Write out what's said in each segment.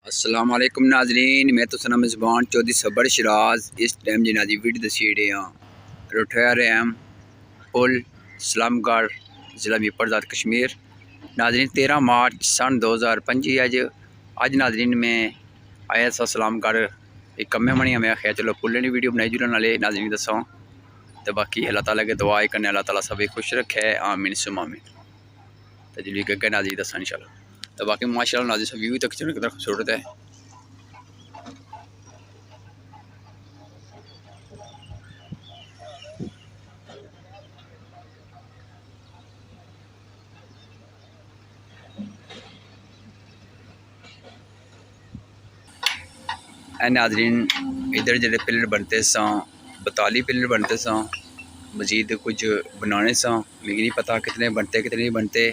अस्सलाम वालेकुम नाजरीन, मैं तो सना मेज़बान चौधरी सबर शराज। इस टाइम जी नाजी वीडियो दसी रोठया रैम पुल इस्लामगढ़ ज़िला मीरपुर कश्मीर। नाजरीन 13 मार्च सन 2025 अज नाजरीन में आया सा इस्लामगढ़ एक कम्मे बनी। मैं आख्या चलो पुल की वीडियो बनाई जरूर नाले नाजरीन दसा। तो बाकी अल्लाह ताला के दुआ करने अल्लाह ताला सब खुश रखे, आमीन सुम आमीन। तो जी गगे नाजरी दसा इंशाल्लाह। तो बाकी माशाल्लाह नाज़रीन सब व्यू तक चलने कितना खूबसूरत है। नाजरीन इधर जो पिलर बनते सा 42 पिलर बनते सा, मजीद कुछ बनाने सा, मिगी नहीं पता कितने बनते कितने नहीं बनते।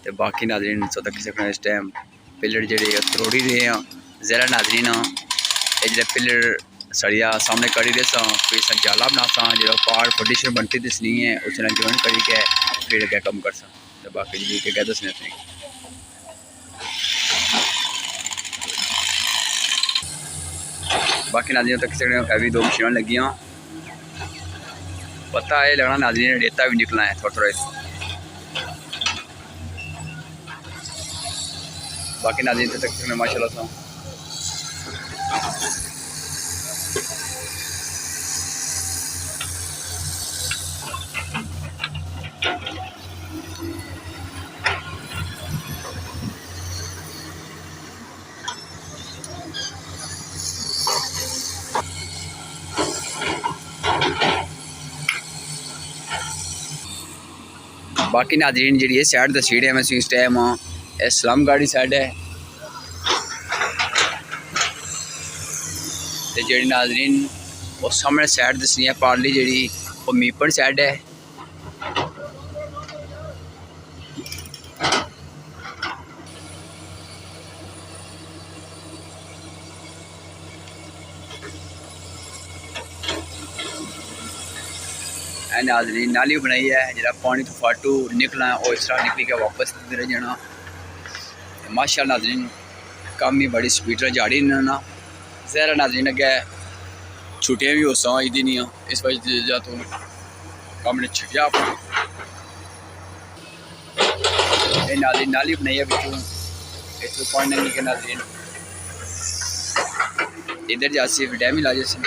तो बाकी नाजरीन सो तक सकना इस टाइम पिलर जो त्रोड़ी रहे हैं जरा नाजरीन ये जो पिलर सड़िया सामने करी दे सा, फिर जाला बना सा जो पहाड़ फटिशन बनती दसनी है उस ज्वाइन करी के फिर अगर कम कर सा। तो बाकी जी क्या दसने थे। बाकी नाजरीन तक सकने हैवी 2 मशीन लगियाँ। पता है लगना नाजरीन रेता भी निकला है थोड़ा थोड़ा। बाकी नाज़रीन तक सकने माशाल्लाह सा बाकी नाजरीन जी साइड दसी है मैं इस टाइम इस्लामगढ़ साइड है। तो जी नाजरीन वो सामने साइड दसनी है पारली जी वो मीरपुर साइड है। नाजरीन नाली बनाई है जरा पानी तो फाटू निकलना और इस तरह निकली के वापस इधर जाना। माशाल्लाह नाजरीन कम ही बड़ी स्पीड जाड़ी ना जहरा नाजरीन अगे छुट्टियाँ भी हो सा दी नहीं इस वजह तो कम ने छुटिया अपना नाजरीन नाली बनाई है बिचू इस पानी नहीं के नाजरीन इधर जासी डैम ही ला जैसे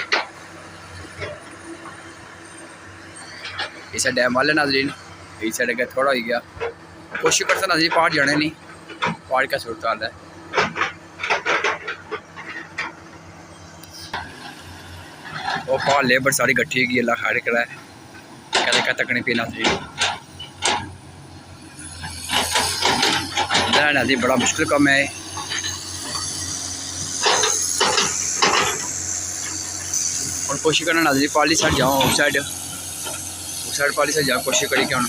इस डैम वाले नाजरीन इस साइड अगर थोड़ा हो गया कोशिश करता नाजरीन पहाड़ जाने नहीं पहाड़ का सूरत हाल है। वो पहाड़ लेबर सारी गट्ठी की अल्लाह खैर करा है कहते क्या तकनी पी नाजरीन नाजरीन बड़ा मुश्किल काम है। और कोशिश करना नाजरीन पाली साइड जाओ उस साइड पाली साइड जाओ कोशिश करी क्या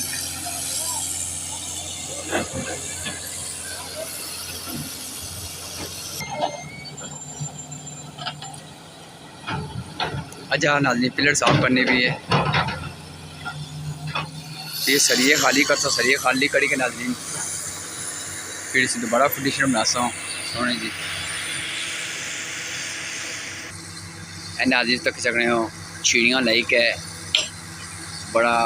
अच्छा नाजरीन पिलर साफ करने भी है। ये सरिये खाली करता सरिये खाली करी के नाजरीन फिर इसे दोबारा फटिशन बनासा सोने जी नाजरीन तक सकने हो छीड़ियाँ लाई के बड़ा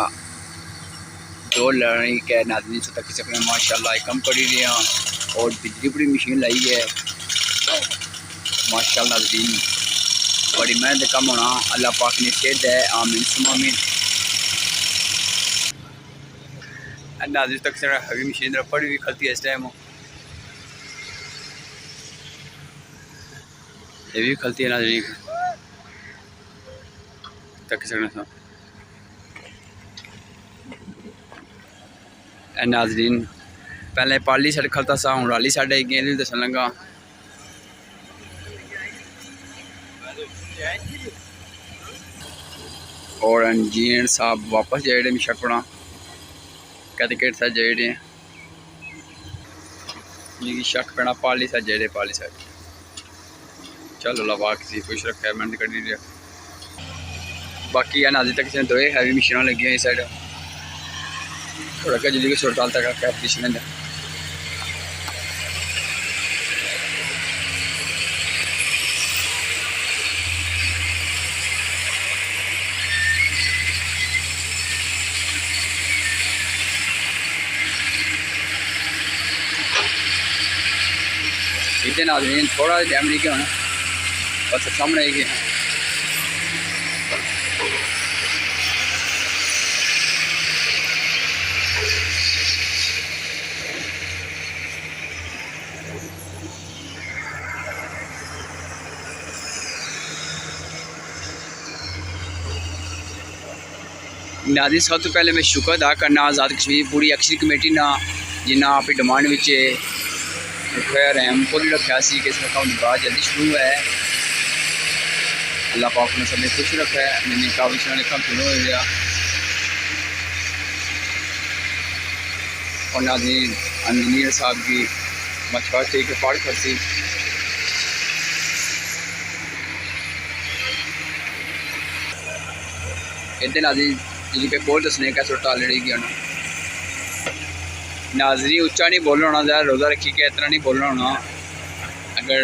जोर लड़ाई के नाजरीन से तक सकने माशाल्लाह कम करी रहे हैं और बिजली बड़ी मशीन लाई है माशाल्लाह नाजरीन बड़ी मेहनत कम होना अल्लाह पाक ने सेहत है, आमीन सुम आमीन। नाज़रीन तक हैवी मशीन रफड़ भी खलती है इस टाइम ये भी खलती है नाजरीन तक सकना नाजरीन पहले पाली साइड खलता सा हूँ राली साइड आई गई दसन लगा। और इंजीनियर साहब वापस जाए मिशकना कहते कि साइड जाए मिगी शक पैना पाली साइड जाए पाली साइड चलो लवा किसी खुश रखा मेहनत करी रहा। बाकी है नाजी तक दो हैवी मशीन लगी इस साइड थोड़ा क्या जल्दी सुरताल तक मशीन इतने नाज़रीन थोड़ा डैम नहीं गया होना, बस सामने ही गया। नाज़रीन सब तो पहले मैं शुक्र अदा करना आज़ाद कश्मीर पूरी एक्शन कमेटी ना जिन्ना अपनी डिमांड में रैम को भी रखा सी कि इसका काम बहुत जल्दी शुरू है। अल्लाह पाक ने सब खुश रखा है। मैंने काबिश काम शुरू हो गया और नाज़रीन इंजीनियर साहब की मशवरा थी कि पढ़ कर सी इतने नाज़रीन जी पे कोल दसने का सुरता लड़ी गया ना। नाज़रीन उच्चा नहीं बोलना होना, ज़्यादा रोज़ा रखी के इतना नहीं बोलना होना। अगर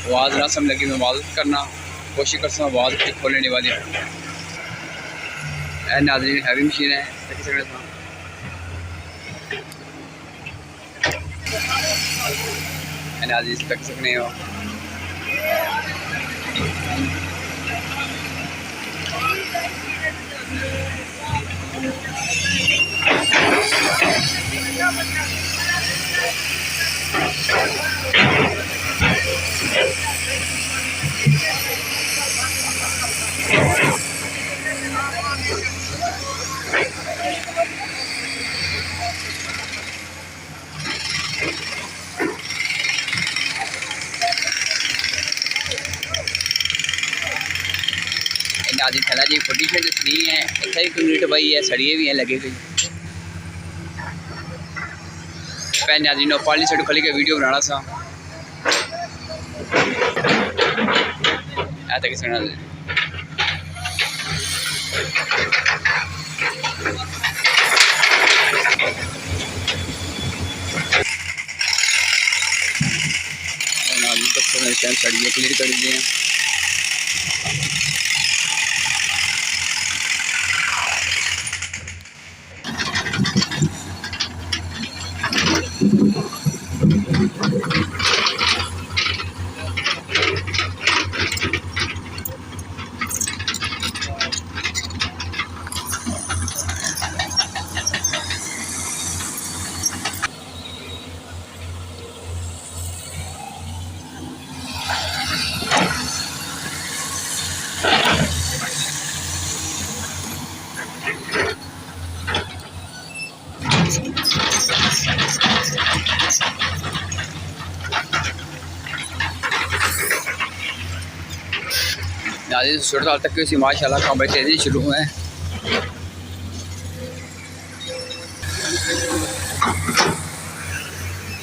आवाज़ ना समझ लगी मैं आवाज़ करना कोशिश कर सकता हूँ, आवाज़ खोलने वाली है। नाज़रीन हैवी मशीन है नाज़रीन तक सकने हो। नाज़रीन थला जी फुटी से दसनी है, इतना ही कंक्रीट भाई है, सड़िए भी हैं लगे हुए। पहले नाज़रीन पाली साइड खोल के वीडियो बनाना सा ऐसा किस नाज़रीन सड़िए क्लियर कर दिए हैं। नाज़रीन सुरताल तक की माशाल्लाह काम बड़ी तेज़ी शुरू हुए हैं।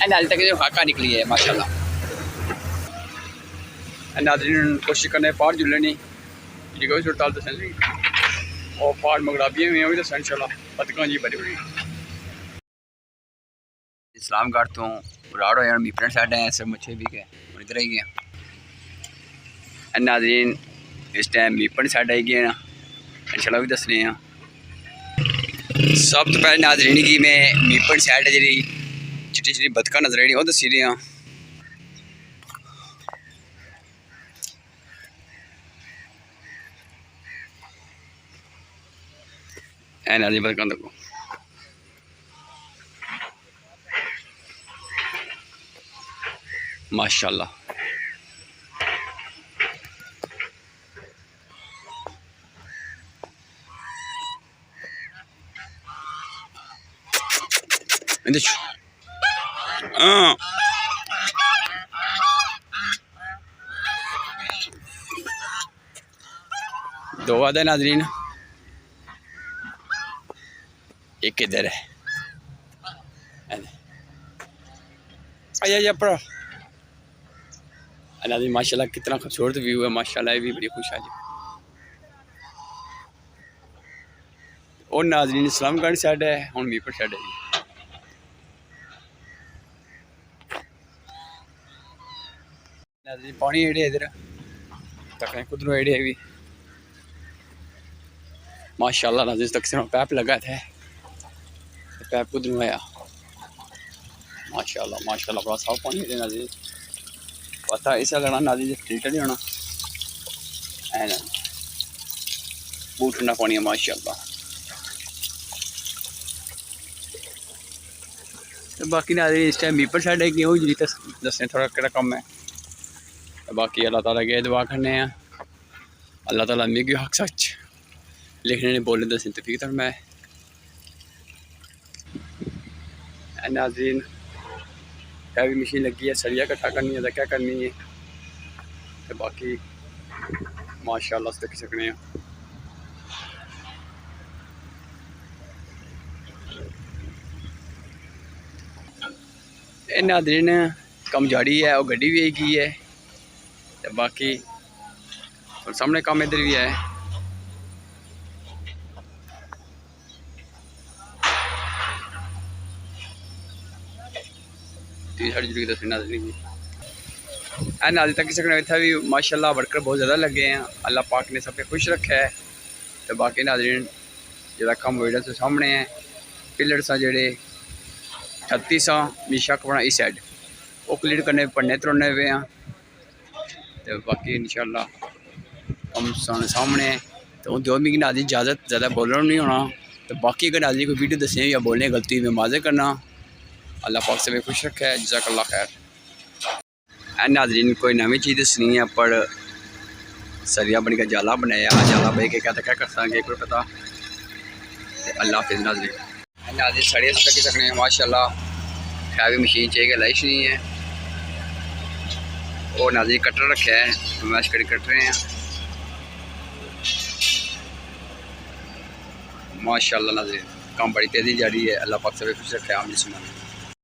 नाज़रीन तक जो खाका निकली है माशाल्लाह। नाज़रीन कोशिश करने पार जुलने जी सुरताल तो सही और पार मगराबियाँ हुई तो इंशाल्लाह पतका जी बड़ी बड़ी इस्लामगढ़ तो राड़ हो मीपन साइड है सब मच्छे भी गए इधर ही गए। नाज़रीन इस टाइम मीपन साइड आई गए ना इंशाल्लाह भी दसने हैं। सब तो पहले नाज़रीन की मैं मीपन साइड जी चिट्टी चिट्टी बतका नजर आई वो दसी रही हाँ। नाज़रीन बतका देखो माशाल्लाह। दो आधा नाज़रीन एक इधर है आया पर नाज़रीन माशाल्लाह कितना खूबसूरत व्यू है माशाल्लाह। ये भी बड़ी खुशहाली और नाज़रीन इस्लामगढ़ साइड है हम मीपट साइड है। नाज़रीन पानी एड़े इधर तक कुदरों एड़े भी माशाल्लाह। नाज़रीन तक से पैप लगा था पैप कुदरों आया माशाल्लाह माशाल्लाह बड़ा साफ पानी है नाज़रीन। पता इसा लगना नाजी फिल्टर नहीं होना है ना बूट ठंडा पानी है माशाअल्लाह। तो बाकी नाजी इस टाइम मीपर साइड है क्यों जी दसने थोड़ा केड़ा कम है। तो बाकी अल्लाह ताला के दुआ करने हैं अल्लाह ताला मिगी हक सच लिखने ने बोलने दसने तौफीक तो मैं नाज़रीन हैवी मशीन लगी है सरिया इकट्ठा करनी है तो क्या करनी है। तो बाकी माशाअल्लाह से देख सकते हैं नाज़रीन कम जाड़ी है और गड्डी भी आई गई है। तो बाकी और सामने काम इधर भी है। नाज़रीन तक सकने इतना भी माशाअल्लाह वर्कर बहुत ज़्यादा लगे हैं अल्लाह पाक ने सबके खुश रखा है। तो बाकी नाज़रीन जो कम वीडियो से सामने है पिलर सा जेडे 36 मिशक बना इस साइड वो क्लीयर करने पढ़ने तरोने पे हैं। तो बाकी इंशाअल्लाह कम सामने है। तो जो मिगी नाज़रीन इजाज़त ज़्यादा बोलना नहीं होना। तो बाकी अगर नाज़रीन कोई वीडियो दसने या बोलने गलती में माज़र करना अल्लाह पाक से भी खुश रखा है जज़ाकल्लाह खैर। नाज़रीन कोई नवी चीज़ दसनी है पर सरिया बनी का जाला बनाया जाला बह के क्या कर सकेंगे कोई पता। अल्लाह हाफिज़ नाज़रीन सड़िया से तक सकने माशाअल्लाह हैवी मशीन चाहिए लाइश नहीं है और नाज़रीन कटर रखा है मैश कर कट रहे हैं माशाअल्लाह। नाज़रीन काम बड़ी तेज़ी जा रही है अल्लाह पाक से भी खुश रखा है आम जिसमें।